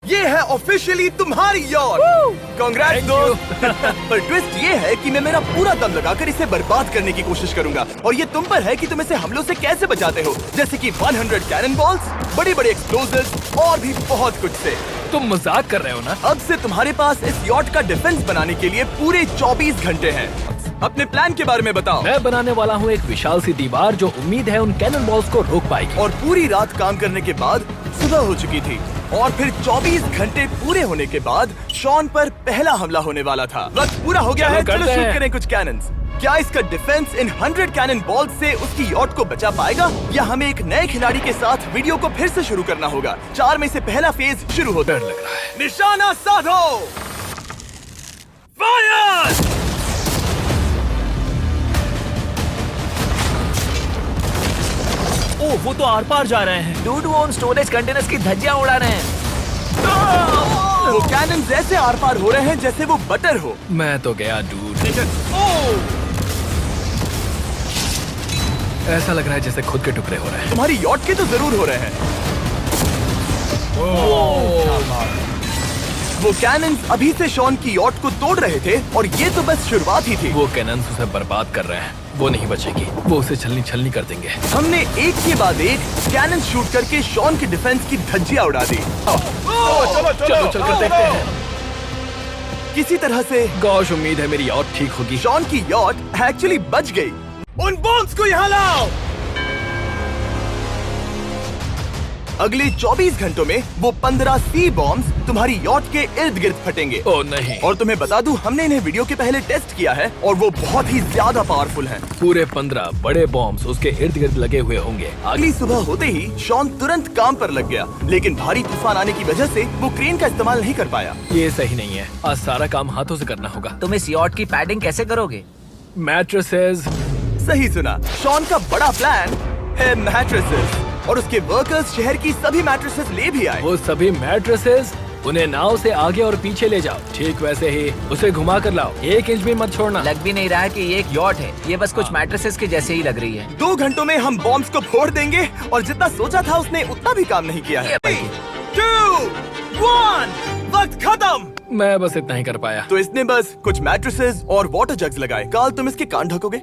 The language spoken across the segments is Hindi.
ये है ऑफिशियली तुम्हारी यॉट। कांग्रेट्स दोस्त। पर ट्विस्ट ये है कि मैं मेरा पूरा दम लगाकर इसे बर्बाद करने की कोशिश करूंगा और ये तुम पर है कि तुम इसे हमलों से कैसे बचाते हो, जैसे कि 100 कैनन बॉल्स, बड़ी बड़ी एक्सप्लोजिव्स और भी बहुत कुछ से। तुम मजाक कर रहे हो ना? अब से तुम्हारे पास इस यॉट का डिफेंस बनाने के लिए पूरे 24 घंटे हैं। अपने प्लान के बारे में बताओ। मैं बनाने वाला हूँ एक विशाल सी दीवार जो उम्मीद है उन कैनन बॉल्स को रोक पाएगी। और पूरी रात काम करने के बाद सुबह हो चुकी थी और फिर 24 घंटे पूरे होने के बाद शॉन पर पहला हमला होने वाला था। वक्त पूरा हो गया है, चलो शूट करें कुछ कैनन्स। क्या इसका डिफेंस इन 100 कैनन बॉल्स से उसकी यॉट को बचा पाएगा या हमें एक नए खिलाड़ी के साथ वीडियो को फिर से शुरू करना होगा? 4 में से पहला फेज शुरू होता है। डर लग रहा है। निशाना साधो, फायर! ओह, वो तो आर पार जा रहे हैं। डूड वो उन स्टोरेज कंटेनर्स की धज्जियां उड़ा रहे हैं। वो कैनन ऐसे आर पार हो रहे हैं जैसे वो बटर हो। मैं तो गया डूड। ऐसा लग रहा है जैसे खुद के टुकड़े हो रहे हैं। तुम्हारी यॉट के तो जरूर हो रहे हैं। वो कैनन्स अभी से शॉन की यॉट को तोड़ रहे थे और ये तो बस शुरुआत ही थी। वो कैनन्स उसे बर्बाद कर रहे हैं। वो नहीं बचेगी, वो उसे छलनी छलनी कर देंगे। हमने एक के बाद एक कैनन शूट करके शॉन के डिफेंस की धज्जियां उड़ा दी। चलो चलकर देखते हैं। किसी तरह से गॉश, उम्मीद है मेरी यॉट ठीक होगी। शॉन की यॉट एक्चुअली बच गई। उन बॉम्ब्स को यहाँ लाओ। अगले 24 घंटों में वो 15 सी बॉम्ब्स तुम्हारी यॉट के इर्द गिर्द फटेंगे। ओह नहीं। और तुम्हें बता दूं, हमने इन्हें वीडियो के पहले टेस्ट किया है और वो बहुत ही ज्यादा पावरफुल हैं। पूरे 15 बड़े बॉम्ब्स उसके इर्द गिर्द लगे हुए होंगे। अगली सुबह होते ही शॉन तुरंत काम पर लग गया, लेकिन भारी तूफान आने की वजह से वो क्रेन का इस्तेमाल नहीं कर पाया। ये सही नहीं है। आज सारा काम हाथों से करना होगा। तुम इस यॉट की पैडिंग कैसे करोगे? मैट्रेसेस। सही सुना, शॉन का बड़ा प्लान है मैट्रेसेस और उसके वर्कर्स शहर की सभी मैट्रेसेस ले भी आए। वो सभी मैट्रेसेस उन्हें नाव से आगे और पीछे ले जाओ। ठीक वैसे ही उसे घुमा कर लाओ। 1 इंच भी मत छोड़ना। लग भी नहीं रहा है कि ये एक यॉट है, ये बस कुछ मैट्रेसेस के जैसे ही लग रही है। 2 घंटों में हम बॉम्ब्स को फोड़ देंगे और जितना सोचा था उसने उतना भी काम नहीं किया है। 3, 2, 1, वक्त खत्म। मैं बस इतना ही कर पाया। तो इसने बस कुछ मैट्रेसेस और वाटर जग्स लगाए। काल, तुम इसके कान ढकोगे?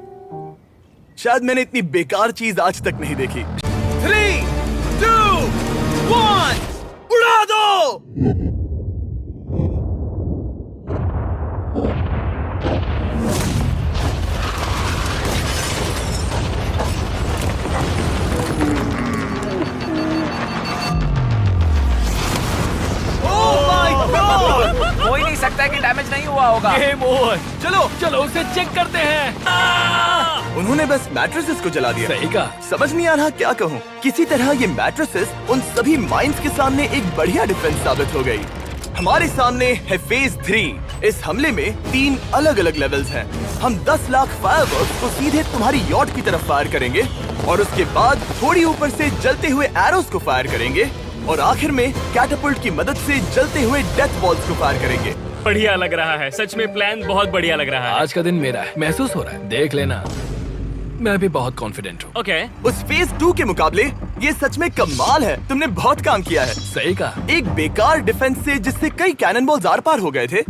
शायद मैंने इतनी बेकार चीज आज तक नहीं देखी। 3, 2, 1, उड़ा दो। हो ही नहीं सकता है कि डैमेज नहीं हुआ होगा। Game over. चलो चलो उसे चेक करते हैं। उन्होंने बस मैट्रेसेस को जला दिया। सही कहा। समझ नहीं आ रहा क्या कहूँ। किसी तरह ये मैट्रेसेस उन सभी माइंस के सामने एक बढ़िया डिफेंस साबित हो गई। हमारे सामने है फेज 3। इस हमले में 3 अलग अलग लेवल्स हैं। हम 10 लाख फायरवर्क्स को सीधे तुम्हारी यॉट की तरफ फायर करेंगे और उसके बाद थोड़ी ऊपर से जलते हुए एरोस को फायर करेंगे और आखिर में कैटापल्ट की मदद से जलते हुए डेथ बॉल्स को फायर करेंगे। बढ़िया लग रहा है, सच में प्लान बहुत बढ़िया लग रहा है। आज का दिन मेरा है, महसूस हो रहा है। देख लेना, मैं भी बहुत कॉन्फिडेंट हूँ। ओके। उस फेज 2 के मुकाबले ये सच में कमाल है। तुमने बहुत काम किया है। सही कहा। एक बेकार डिफेंस से जिससे कई कैनन बॉल्स आर पार हो गए थे,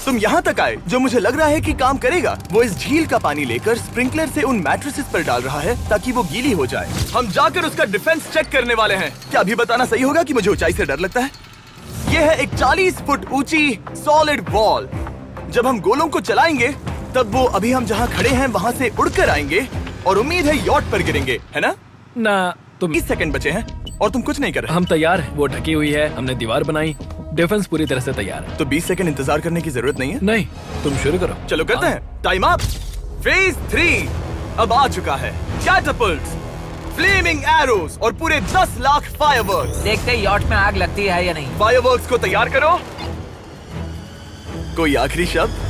तुम यहाँ तक आए। जो मुझे लग रहा है कि काम करेगा, वो इस झील का पानी लेकर स्प्रिंकलर से उन मैट्रेसेस पर डाल रहा है ताकि वो गीली हो जाए। हम जाकर उसका डिफेंस चेक करने वाले हैं। क्या अभी बताना सही होगा कि मुझे ऊंचाई से डर लगता है? ये है एक 40 फुट ऊंची सॉलिड वॉल। जब हम गोलों को चलाएंगे तब वो अभी हम जहाँ खड़े हैं वहाँ से उड़कर आएंगे और उम्मीद है यॉट पर गिरेंगे, है ना? ना, तुम 20 सेकंड बचे हैं और तुम कुछ नहीं कर रहे। हम तैयार हैं। वो ढकी हुई है, हमने दीवार बनाई, डिफेंस पूरी तरह से तैयार है। तो 20 सेकंड इंतजार करने की जरूरत नहीं है। नहीं, तुम शुरू करो। चलो करते हैं। Time up. फेज 3 अब आ चुका है। कैटापल्ट्स, फ्लेमिंग एरोस और पूरे 10 लाख फायरवर्क्स। देखते हैं यॉट में आग लगती है या नहीं। फायरवर्क्स को तैयार करो। कोई आखिरी शब्द?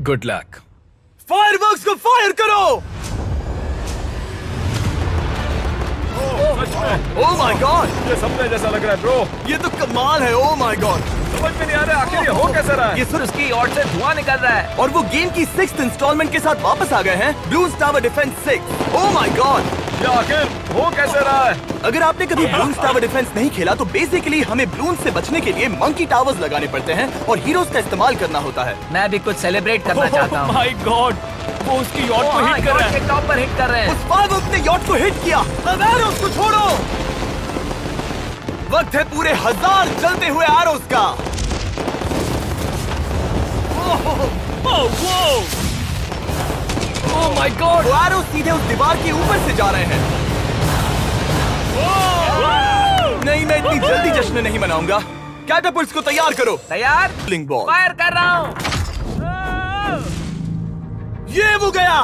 Good luck. फायरवर्क्स को फायर करो। ओह माय गॉड, ये सपने जैसा लग रहा है ब्रो। ये तो कमाल है। ओह माय गॉड, समझ में नहीं आ रहा आखिर ये हो कैसे रहा है। ये सिर्फ उसकी यॉट से धुआं निकल रहा है। और वो गेम की 6th इंस्टॉलमेंट के साथ वापस आ गए हैं, blues tower defence 6। Oh my God, ये आखिर हो कैसे रहा है? अगर आपने कभी ब्लून्स टावर डिफेंस नहीं खेला तो बेसिकली हमें ब्लून्स से बचने के लिए मंकी टावर्स लगाने पड़ते हैं और हीरोज का इस्तेमाल करना होता है। मैं भी कुछ सेलिब्रेट करना चाहता हूँ। माय गॉड, वो उसकी यॉट को हिट कर रहा है। टॉप पर हिट कर रहे हैं। उस फायरवर्क्स ने यॉट को हिट किया। अब एरोस को छोड़ो। वक्त है पूरे 1000 जलते हुए एरोस का। Oh my God! वो एरोस सीधे उस दीवार के ऊपर से जा रहे हैं। नहीं, मैं इतनी जल्दी जश्न नहीं मनाऊंगा। कैटापल्ट्स को तैयार करो। तैयार? Link ball. फायर कर रहा हूँ। ये वो गया।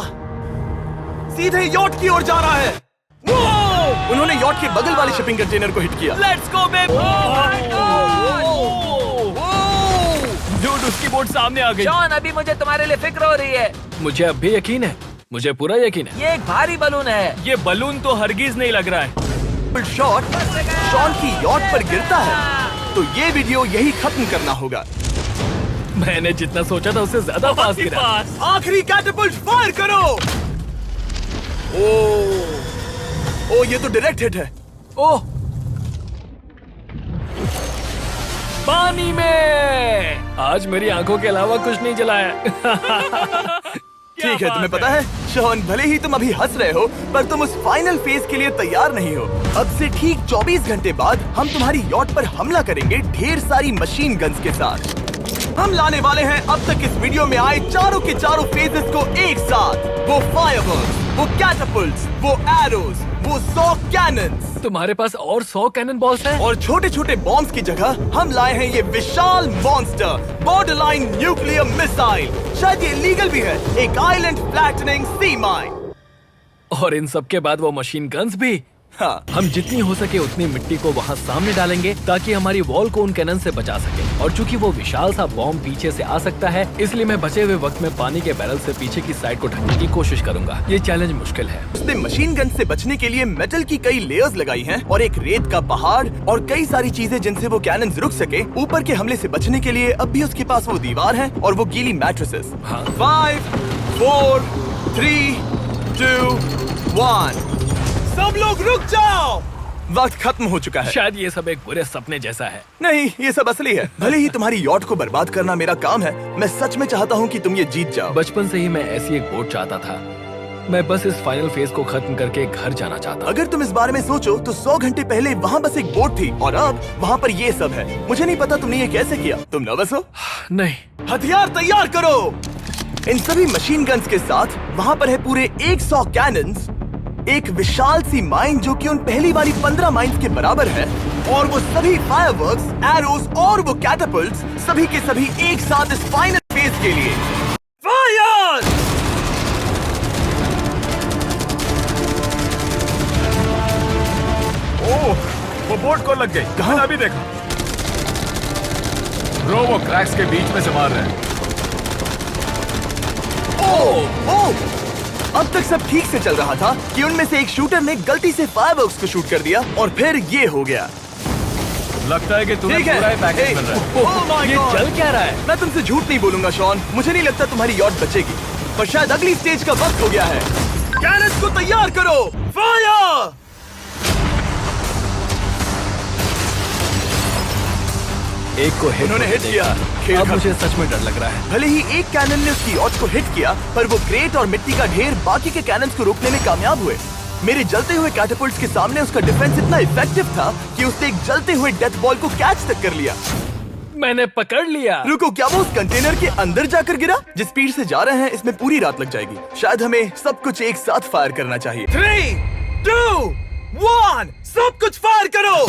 सीधे यॉट की ओर जा रहा है। उन्होंने यॉट के बगल वाले शिपिंग कंटेनर को हिट किया। Let's go baby! डूड, उसकी बोट सामने आ गई। जॉन, अभी मुझे तुम्हारे लिए फिक्र हो रही है। मुझे अब भी यकीन है, मुझे पूरा यकीन है। ये एक भारी बलून है। ये बलून तो हरगिज नहीं लग रहा है। शॉट शॉन की यॉट पर गिरता है तो ये वीडियो यही खत्म करना होगा। मैंने जितना सोचा था उससे ज्यादा पास गिरा। पास। आखिरी कैटापल्ट फायर करो। ओ ये तो डायरेक्ट हिट है। ओह! पानी में! आज मेरी आंखों के अलावा कुछ नहीं जला है। ठीक है, तुम्हें पता है शॉन, भले ही तुम अभी हंस रहे हो पर तुम उस फाइनल फेज के लिए तैयार नहीं हो। अब से ठीक 24 घंटे बाद हम तुम्हारी यॉट पर हमला करेंगे ढेर सारी मशीन गन्स के साथ। हम लाने वाले हैं अब तक इस वीडियो में आए चारों के चारों फेजेस को एक साथ। वो फायरवर्क्स, वो कैटापल्ट्स, वो एरोज, वो 100 कैनन्स। तुम्हारे पास और 100 कैनन बॉल्स हैं? और छोटे छोटे बॉम्ब्स की जगह हम लाए हैं ये विशाल मॉन्स्टर, बॉर्डरलाइन न्यूक्लियर मिसाइल। शायद ये लीगल भी है, एक आइलैंड फ्लैटनिंग सी माइन। और इन सब के बाद वो मशीन गन्स भी। हाँ, हम जितनी हो सके उतनी मिट्टी को वहाँ सामने डालेंगे ताकि हमारी वॉल को उन कैनन से बचा सके। और चूंकि वो विशाल सा बॉम्ब पीछे से आ सकता है, इसलिए मैं बचे हुए वक्त में पानी के बैरल से पीछे की साइड को ढकने की कोशिश करूंगा। ये चैलेंज मुश्किल है। उसने मशीन गन से बचने के लिए मेटल की कई लेयर्स लगाई हैं और एक रेत का पहाड़ और कई सारी चीजें जिनसे वो कैनन रुक सके। ऊपर के हमले से बचने के लिए अब भी उसके पास वो दीवार है और वो गीली मैट्रेसेस। हाँ। 5, 4, 3, 2, 1। सब लोग रुक जाओ। वक्त खत्म हो चुका है। शायद ये सब एक बुरे सपने जैसा है। नहीं, ये सब असली है। भले ही तुम्हारी यॉट को बर्बाद करना मेरा काम है, मैं सच में चाहता हूँ कि तुम ये जीत जाओ। बचपन से ही मैं ऐसी एक बोट चाहता था। मैं बस इस फाइनल फेज को खत्म करके घर जाना चाहता। अगर तुम इस बारे में सोचो तो 100 घंटे पहले वहाँ बस एक बोट थी और अब वहाँ पर ये सब है। मुझे नहीं पता तुमने ये कैसे किया। तुम नर्वस हो? नहीं, हथियार तैयार करो। इन सभी मशीन गन्स के साथ वहाँ पर है पूरे 100 कैनन्स, एक विशाल सी माइन जो कि उन पहली वाली 15 माइन्स के बराबर है, और वो सभी फायरवर्क्स, एरोज और वो कैटापल्ट्स सभी के सभी एक साथ इस फाइनल फेज के लिए। फायर! ओह, वो बोट को लग गई। कहाँ? मैंने अभी देखा। ब्रो, वो क्रैक्स के बीच में से मार रहे हैं। ओह! अब तक सब ठीक से चल रहा था कि उनमें से एक शूटर ने गलती से फायरवर्क्स को शूट कर दिया और फिर ये हो गया। लगता है कि तुम्हें ठीक है। पूरा ही पैकेज मिल रहा है। Oh my ये God! चल क्या रहा है? मैं तुमसे झूठ नहीं बोलूंगा शॉन, मुझे नहीं लगता तुम्हारी यॉट बचेगी, पर शायद अगली स्टेज का वक्त हो गया है। कैनन्स को तैयार करो। फायर! एक को हिट उन्होंने हिट किया। खेल अब खत्म। मुझे सच में डर लग रहा है। भले ही एक कैनन ने उसकी यॉट को हिट किया, पर वो क्रेट और मिट्टी का ढेर बाकी के कैनन्स को रोकने में कामयाब हुए। मेरे जलते हुए कैटापल्ट्स के सामने उसका डिफेंस इतना इफेक्टिव था कि उसने एक जलते हुए डेथ बॉल को कैच तक कर लिया। मैंने पकड़ लिया। रुको, क्या वो उस कंटेनर के अंदर जाकर गिरा? जिस स्पीड से जा रहे हैं इसमें पूरी रात लग जाएगी। शायद हमें सब कुछ एक साथ फायर करना चाहिए। 3, 2, 1, सब कुछ फायर करो।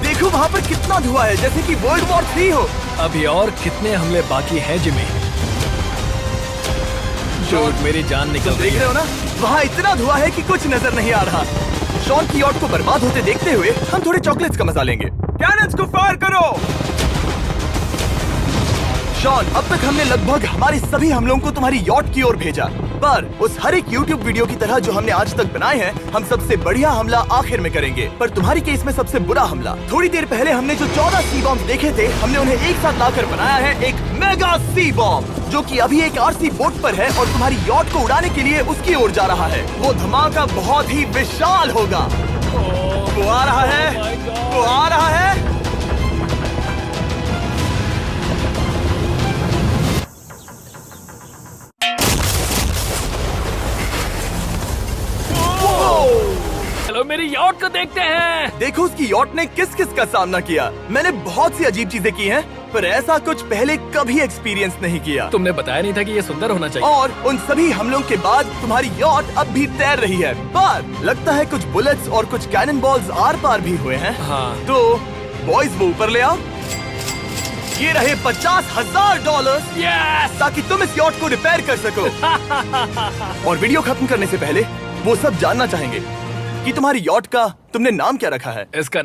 देखो वहाँ पर कितना धुआं है, जैसे कि वर्ल्ड वॉर 3 हो। अभी और कितने हमले बाकी हैं जिमी? शूट, मेरी जान निकल तुम रही देख रहे है। हो ना, वहाँ इतना धुआं है कि कुछ नजर नहीं आ रहा। शॉन की यॉट को बर्बाद होते देखते हुए हम थोड़े चॉकलेट्स का मजा लेंगे। कैनन्स को फायर करो। शॉन, अब तक हमने लगभग हमारे सभी हमलों को तुम्हारी यॉट की ओर भेजा। पर उस हर एक YouTube वीडियो की तरह जो हमने आज तक बनाए हैं, हम सबसे बढ़िया हमला आखिर में करेंगे। पर तुम्हारी केस में सबसे बुरा हमला। थोड़ी देर पहले हमने जो 14 सी बॉम्ब देखे थे, हमने उन्हें एक साथ लाकर बनाया है एक मेगा सी बॉम्ब, जो कि अभी एक आरसी बोट पर है और तुम्हारी यॉट को उड़ाने के लिए उसकी ओर जा रहा है। वो धमाका बहुत ही विशाल होगा। वो आ रहा है, वो आ रहा है। चलो मेरी यॉट को देखते हैं। देखो उसकी यॉट ने किस किस का सामना किया। मैंने बहुत सी अजीब चीजें की हैं, पर ऐसा कुछ पहले कभी एक्सपीरियंस नहीं किया। तुमने बताया नहीं था कि ये सुंदर होना चाहिए। और उन सभी हमलों के बाद तुम्हारी यॉट अब भी तैर रही है, पर लगता है कुछ बुलेट्स और कुछ कैनन बॉल्स आर पार भी हुए हैं। हाँ। तो बॉयज वो ऊपर ले आओ। ये रहे $50,000 यस! ताकि तुम इस यॉट को रिपेयर कर सको। और वीडियो खत्म करने से पहले वो सब जानना चाहेंगे कि तुम्हारी यॉट का तुमने नाम क्या रखा है। इसका